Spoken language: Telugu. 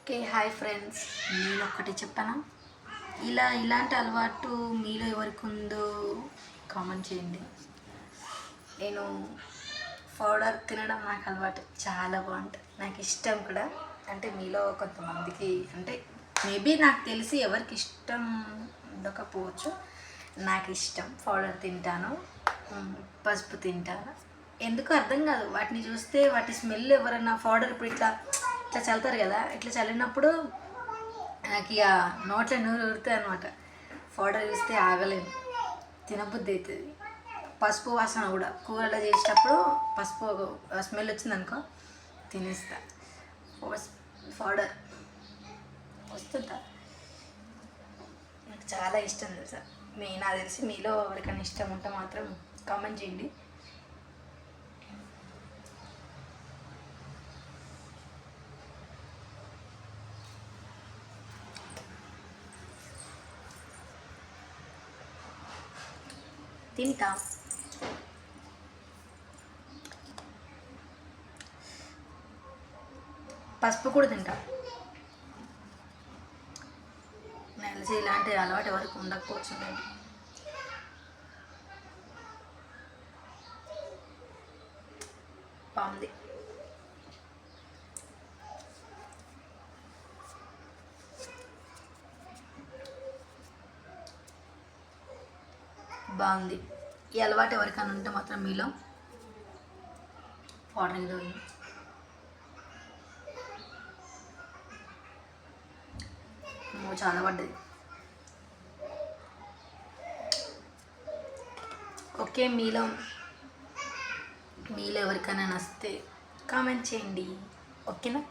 Okay, hi friends. నేను ఒక్కటి చెప్పనా, ఇలాంటి అలవాటు మీలో ఎవరికి ఉందో కామెంట్ చేయండి. నేను పౌడర్ తినడం నాకు అలవాటు, చాలా బాగుంటుంది, నాకు ఇష్టం కూడా. అంటే మీలో కొంతమందికి అంటే మేబీ నాకు తెలిసి ఎవరికి ఇష్టం ఉండకపోవచ్చు. నాకు ఇష్టం, పౌడర్ తింటాను, పసుపు తింటాను. ఎందుకు అర్థం కాదు, వాటిని చూస్తే వాటి స్మెల్ ఎవరన్నా పౌడర్ ఇప్పుడు ఇట్లా ఇట్లా చల్లుతారు కదా, ఇట్లా చల్లినప్పుడు నాకు ఇక నోట్లో నూరు ఊరుతుంది అనమాట. పౌడర్ చూస్తే ఆగలేను, తినబుద్ధి అవుతుంది. పసుపు వాసన కూడా కూరలో చేసేటప్పుడు పసుపు స్మెల్ వచ్చిందనుకో తినేస్తా. పౌడర్ వస్తుందా, నాకు చాలా ఇష్టం తెలుసా. నాకు తెలిసి మీలో ఎవరికైనా ఇష్టం ఉంటే మాత్రం కామెంట్ చేయండి. తింటా, పసుపు కూడా తింటా. నాకు తెలిసి ఇలాంటి అలవాటు ఎవరికి ఉండకపోవచ్చు. నేను బాగుంది. బాగుంది. ఈ అలవాటు ఎవరికైనా ఉంటే మాత్రం మీలో పౌడర్ ఏదో చాలా పడ్డది. ఓకే, మీలో ఎవరికైనా నచ్చితే కామెంట్ చేయండి, ఓకేనా?